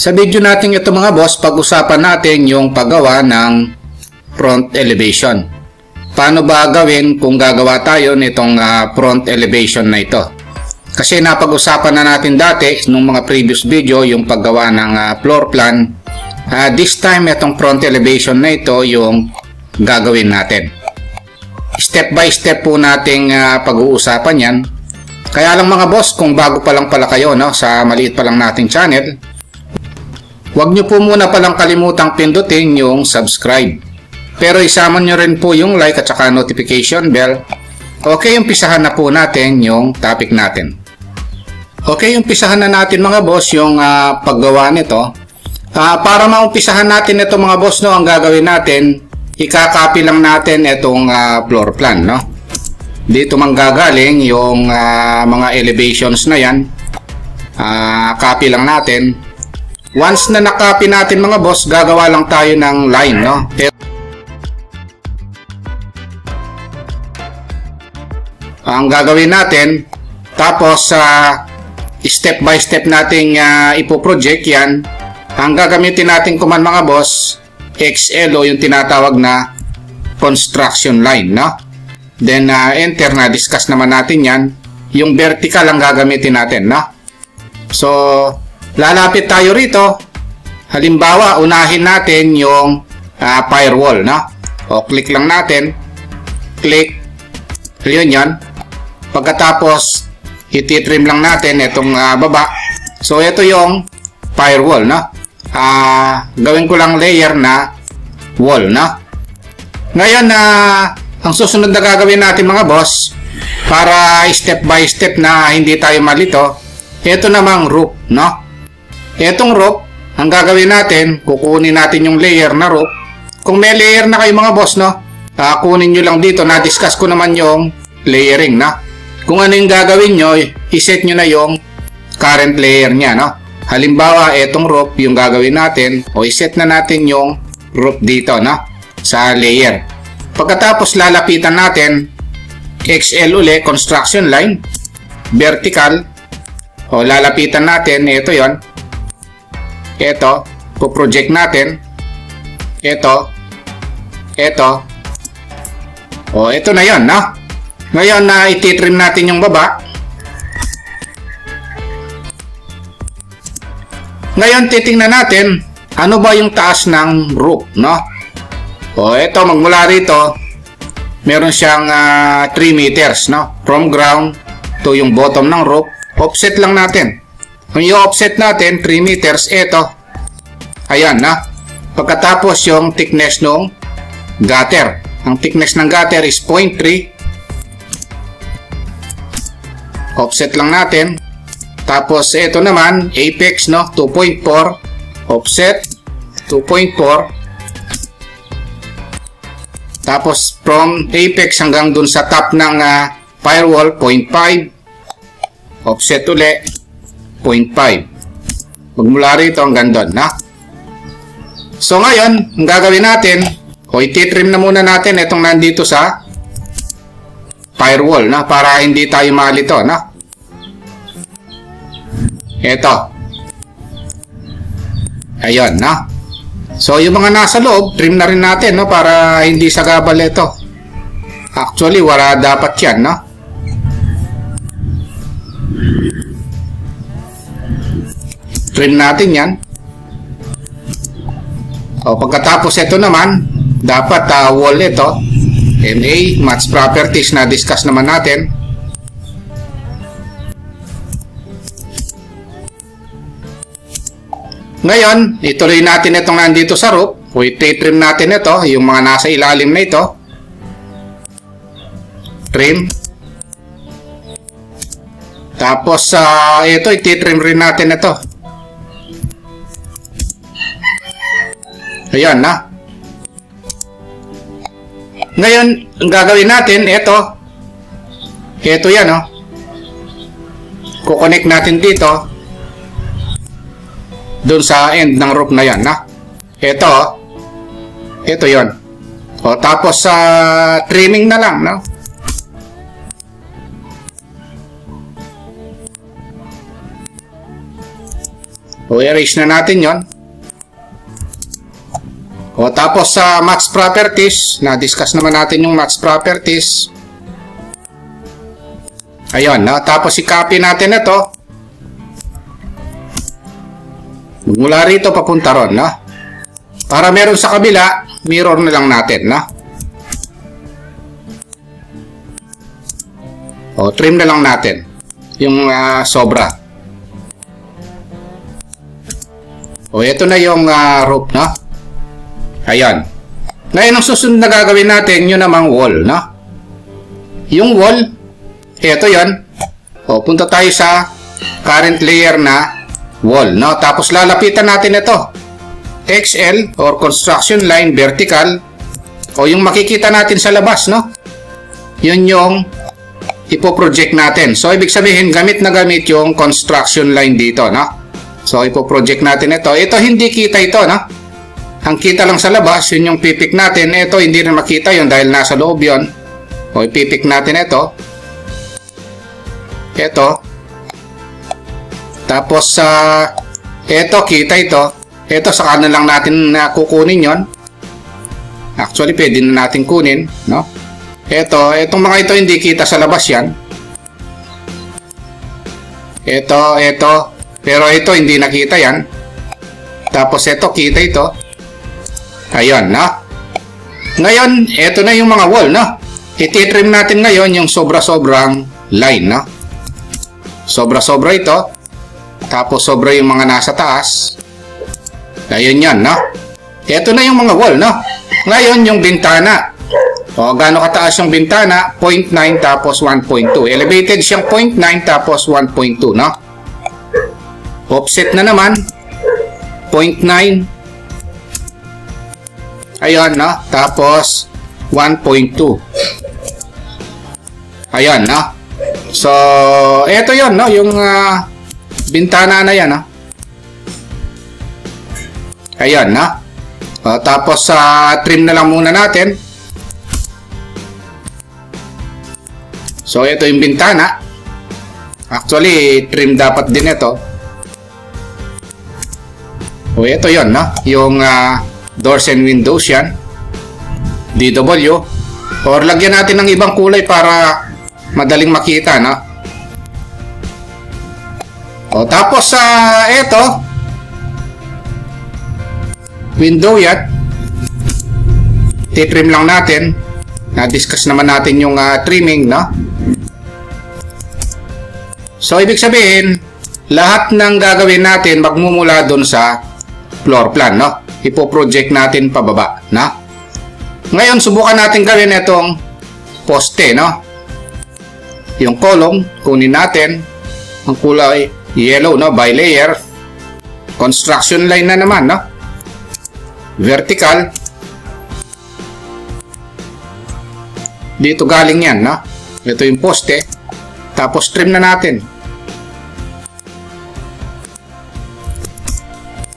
Sa video natin ito mga boss, pag-usapan natin yung paggawa ng front elevation. Paano ba gawin kung gagawa tayo nitong front elevation na ito? Kasi napag-usapan na natin dati nung mga previous video yung paggawa ng floor plan. This time itong front elevation na ito yung gagawin natin. Step by step po nating pag-uusapan yan. Kaya lang mga boss, kung bago pa lang pala kayo sa maliit pa lang nating channel, huwag nyo po muna palang kalimutang pindutin yung subscribe. Pero isama nyo rin po yung like at saka notification bell. Okay, umpisahan na po natin yung topic natin. Okay, umpisahan na natin mga boss yung paggawa nito. Para maumpisahan natin ito mga boss, ang gagawin natin, ikakopy lang natin itong floor plan. Dito manggagaling yung mga elevations na yan. Copy lang natin. Once na nakopy natin mga boss, gagawa lang tayo ng line, ang gagawin natin, tapos step by step nating ipoproject yan. Ang gagamitin natin command mga boss, XLO, yung tinatawag na construction line, Then enter, na discuss naman natin yan. Yung vertical ang gagamitin natin, So lalapit tayo rito. Halimbawa, unahin natin yung firewall, O click lang natin. Click. Yun yan. Pagkatapos, ititrim lang natin itong baba. So, ito yung firewall, gawin ko lang layer na wall, Ngayon, ang susunod na gagawin natin mga boss, para step by step na hindi tayo malito, ito namang roof, Itong roof, ang gagawin natin, kukunin natin yung layer na roof. Kung may layer na kayo mga boss, kunin nyo lang dito. Na-discuss ko naman yung layering, Kung ano yung gagawin nyo, iset nyo na yung current layer nya, Halimbawa, itong roof yung gagawin natin, o iset na natin yung roof dito, sa layer. Pagkatapos, lalapitan natin, XL uli, construction line, vertical, o lalapitan natin, ito yon. Ito, po-project natin. Ito. O, ito na yon, Ngayon, ititrim natin yung baba. Ngayon, titingnan natin, ano ba yung taas ng roof, O, ito, magmula rito, meron siyang 3 meters, From ground to yung bottom ng roof. Offset lang natin. Kung i-offset natin, 3 meters, ito. Ayan, Pagkatapos yung thickness ng gutter. Ang thickness ng gutter is 0.3. Offset lang natin. Tapos, ito naman, apex, 2.4. Offset, 2.4. Tapos, from apex hanggang dun sa top ng firewall, 0.5. Offset uli, 0.5. Magmula rito hanggang doon, So ngayon, ang gagawin natin, o ititrim na muna natin itong nandito sa firewall, para hindi tayo malito, Ito. Ayun, So yung mga nasa loob, trim na rin natin, para hindi sagabal ito. Actually, wala dapat yan, Trim natin yan. O, pagkatapos ito naman, dapat wall ito. MA, match properties na discuss naman natin. Ngayon, ituloy natin itong nandito sa roof. O, ititrim natin ito, yung mga nasa ilalim na ito. Trim. Tapos, ito, ititrim rin natin ito. Ayan, Ngayon, ang gagawin natin, ito yan, Kukonect natin dito, doon sa end ng roof na yan, Ito yon. O, tapos trimming na lang, O erase na natin yon. O tapos sa max properties, na-discuss naman natin yung max properties. Ayun, no? Tapos i-copy natin ito. Mula rito papunta ron, no? Para meron sa kabila, mirror na lang natin, no? O trim na lang natin yung sobra. O ito na yung roof, no? Ayan. Ngayon ang susunod na gagawin natin, yun namang wall, no? Yung wall, ito yon. O punta tayo sa current layer na wall, no? Tapos lalapitan natin ito. XL or construction line vertical, o yung makikita natin sa labas, no? Yun yung ipoproject natin. So ibig sabihin gamit na gamit yung construction line dito, no? So ipoproject natin ito. Ito hindi kita ito, no? Ang kita lang sa labas, yun yung pipik natin. Ito hindi na makita yun dahil nasa loob yun. O ipipik natin ito. Ito. Tapos ito kita ito. Ito sa kanan lang natin kukunin yon. Actually pwede na natin kunin, no? Itong mga ito hindi kita sa labas yan. Ito. Pero ito hindi nakita yan. Tapos ito kita ito. Ayun, no? Ngayon, ito na yung mga wall, no? Ititrim natin ngayon yung sobra-sobrang line, no? Sobra-sobra ito. Tapos sobra yung mga nasa taas. Ayun yan, no? Ito na yung mga wall, no? Ngayon, yung bintana. O, gaano kataas yung bintana? 0.9 tapos 1.2. Elevated siyang 0.9 tapos 1.2, no? Offset na naman. 0.9. Ayan, no? Tapos 1.2. Ayan, no? So, eto yon, no? Yung bintana na yan, no? Ayan, no? Tapos trim na lang muna natin. So, ito yung bintana. Actually, trim dapat din ito. O, ito yon, no? Yung doors and windows yan. DW. Or lagyan natin ng ibang kulay para madaling makita, no? O, tapos ito. Window yan. Titrim lang natin. Na-discuss naman natin yung trimming, no? So, ibig sabihin, lahat ng gagawin natin magmumula dun sa floor plan, no? Ipo-project natin pababa, no? Ngayon, subukan natin gawin itong poste, no? Yung column, kunin natin. Ang kulay yellow, no? By layer. Construction line na naman, no? Vertical. Dito galing yan, no? Ito yung poste. Tapos trim na natin.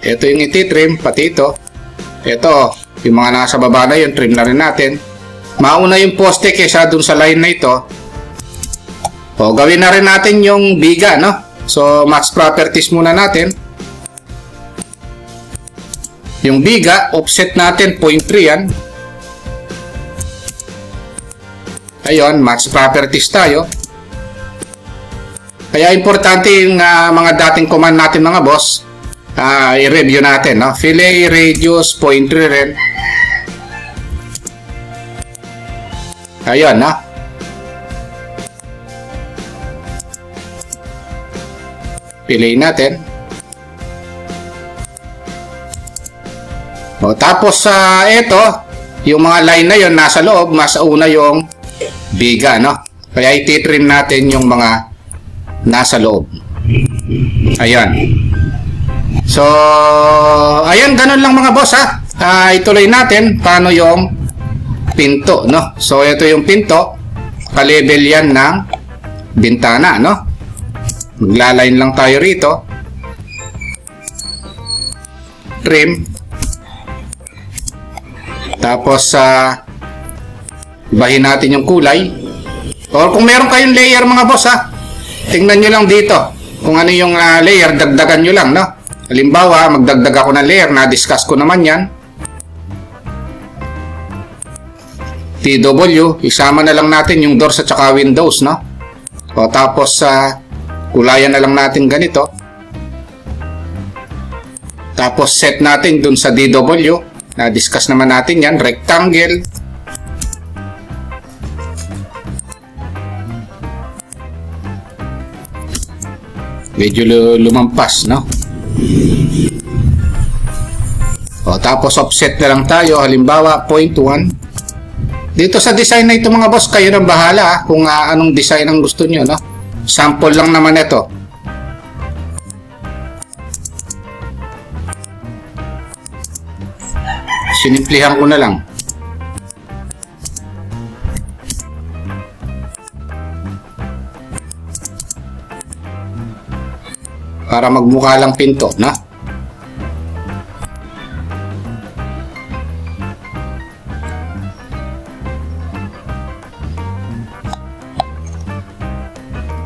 Ito yung ititrim, pati ito. Ito, yung mga nasa baba na yun, trim na rin natin. Mauna yung poste kesa dun sa line na ito. O, gawin na rin natin yung biga, no? So, max properties muna natin. Yung biga, offset natin, 0.3 yan. Ayun, max properties tayo. Kaya importante yung mga dating command natin, mga boss. I-review natin, no? Fillet, radius, 0.3 rin. Ayun, no? Fillet natin. O, tapos ito, yung mga line na yon nasa loob, mas una yung biga, no? Kaya ititrim natin yung mga nasa loob. Ayan. So, ayan, ganun lang mga boss, ha? Ituloy natin paano yung pinto, no? So, ito yung pinto. Ka-level yan ng bintana, no? Maglaline lang tayo rito. Trim. Tapos, ibahin natin yung kulay. Or kung meron kayong layer mga boss, ha? Tingnan nyo lang dito. Kung ano yung layer, dagdagan nyo lang, no? Halimbawa, magdagdag ako ng layer, na-discuss ko naman yan. TW, isama na lang natin yung doors at saka windows, no? O tapos, kulayan na lang natin ganito. Tapos, set natin dun sa DW. Na-discuss naman natin yan, rectangle. Medyo lumampas, no? O, tapos offset na lang tayo, halimbawa 0.1. Dito sa design na ito mga boss, kayo nang bahala kung anong design ang gusto nyo, no? Sample lang naman ito. Sinimplihan ko na lang. Para magmukha lang pinto, na?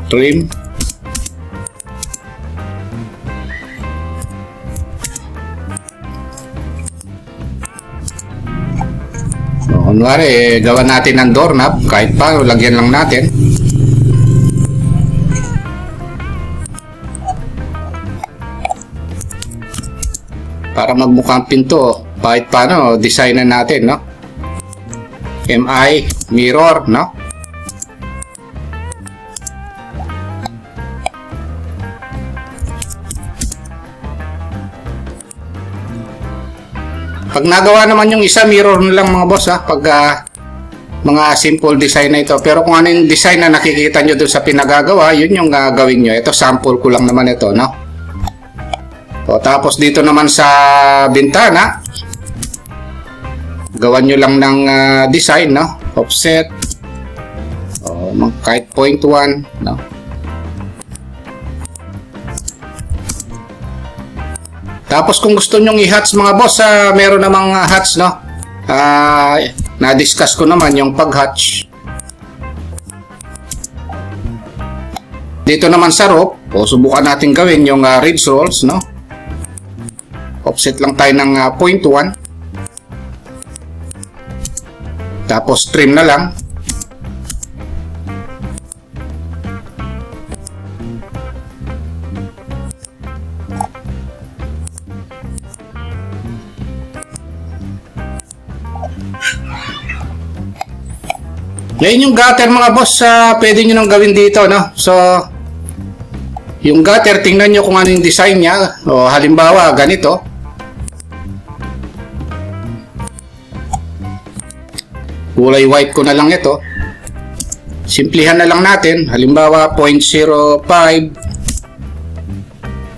Trim. So, kunwari, gawa natin ng doorknob, kahit pa, lagyan lang natin. Para magmukhang pinto, kahit paano, designan natin, no? MI, mirror, no? Pag nagawa naman yung isa, mirror na lang mga boss, ha? Pag mga simple design na ito. Pero kung ano yung design na nakikita nyo doon sa pinagagawa, yun yung gagawin nyo. Ito, sample ko lang naman ito, no? O, tapos dito naman sa bintana, gawan nyo lang ng design, no? Offset. O, kahit 0.1, no? Tapos kung gusto nyong i-hatch mga boss, meron namang hatch, no? Na-discuss ko naman yung pag-hatch. Dito naman sa roof, subukan natin gawin yung ridge rolls, no? Offset lang tayo ng 0.1. Tapos trim na lang. Ngayon yung gutter mga boss, pwede nyo nang gawin dito, no? So, yung gutter, tingnan nyo kung ano yung design niya. O, halimbawa, ganito. Kulay white ko na lang ito. Simplihan na lang natin. Halimbawa, 0.05.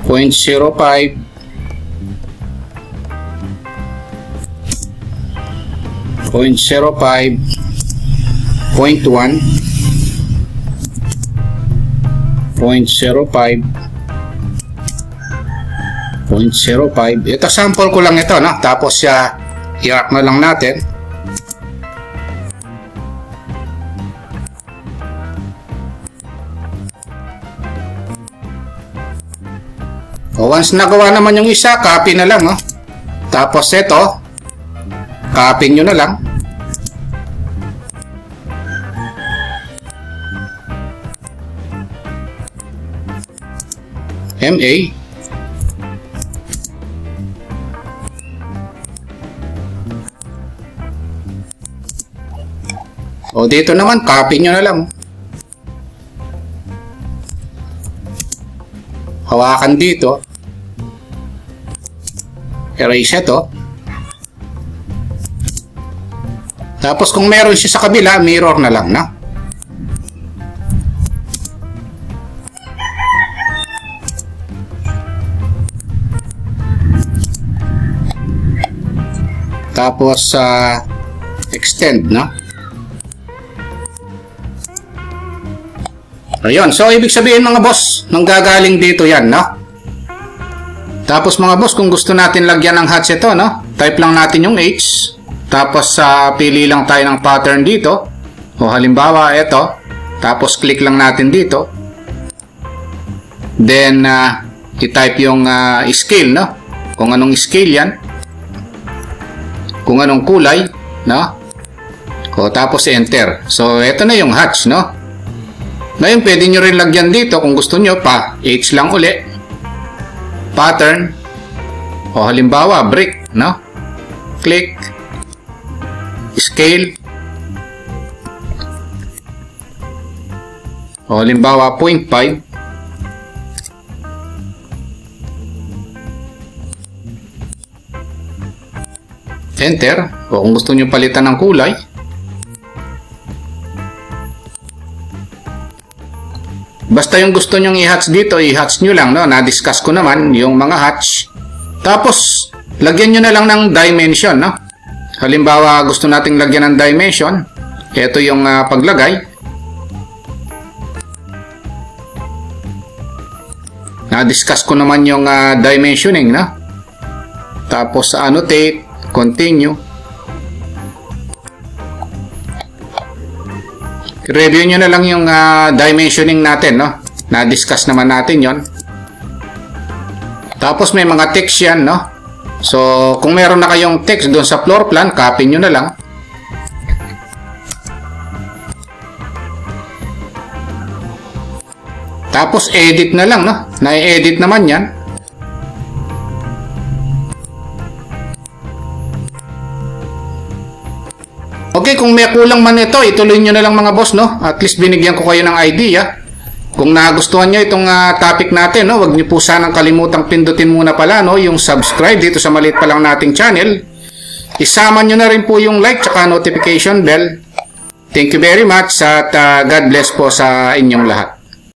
0.05. 0.05. 0.1, 0.05, 0.05. Ito sample ko lang ito, no? Tapos i-rack na lang natin. Once nagawa naman yung isa, copy na lang, no? Tapos ito, copy nyo na lang. MA. O dito naman, copy nyo na lang. Hawakan dito. Erase ito. Tapos kung meron siya sa kabila, mirror na lang, na? Tapos extend, no? Ayun, so ibig sabihin mga boss, nang gagaling dito yan, no? Tapos mga boss, kung gusto natin lagyan ng hatch ito, no? Type lang natin yung H. Tapos pili lang tayo ng pattern dito. O halimbawa, ito. Tapos click lang natin dito. Then, i-type yung scale, no? Kung anong scale yan. Kung anong kulay, no? O, tapos enter. So, ito na yung hatch, no? Ngayon, pwede nyo rin lagyan dito kung gusto nyo pa. H lang uli. Pattern. O, halimbawa, brick, no? Click. Scale. O, halimbawa, 0.5. Enter. O, kung gusto nyo palitan ng kulay. Basta yung gusto nyong i-hatch dito, i-hatch nyo lang, no? Na-discuss ko naman yung mga hatch. Tapos, lagyan nyo na lang ng dimension, no? Halimbawa, gusto nating lagyan ng dimension. Ito yung paglagay. Na-discuss ko naman yung dimensioning, no? Tapos, annotate, continue. Review nyo na lang yung dimensioning natin, no? Na-discuss naman natin yon. Tapos may mga text yan, no? So, kung meron na kayong text doon sa floor plan, copy nyo na lang. Tapos edit na lang, no? Na-edit naman yan. Okay, kung may kulang man ito, ituloy nyo na lang mga boss, no? At least binigyan ko kayo ng idea. Kung nagustuhan nyo itong topic natin, no? Huwag nyo po sanang kalimutang pindutin muna pala, no? Yung subscribe dito sa maliit pa lang nating channel. Isama nyo na rin po yung like tsaka notification bell. Thank you very much at God bless po sa inyong lahat.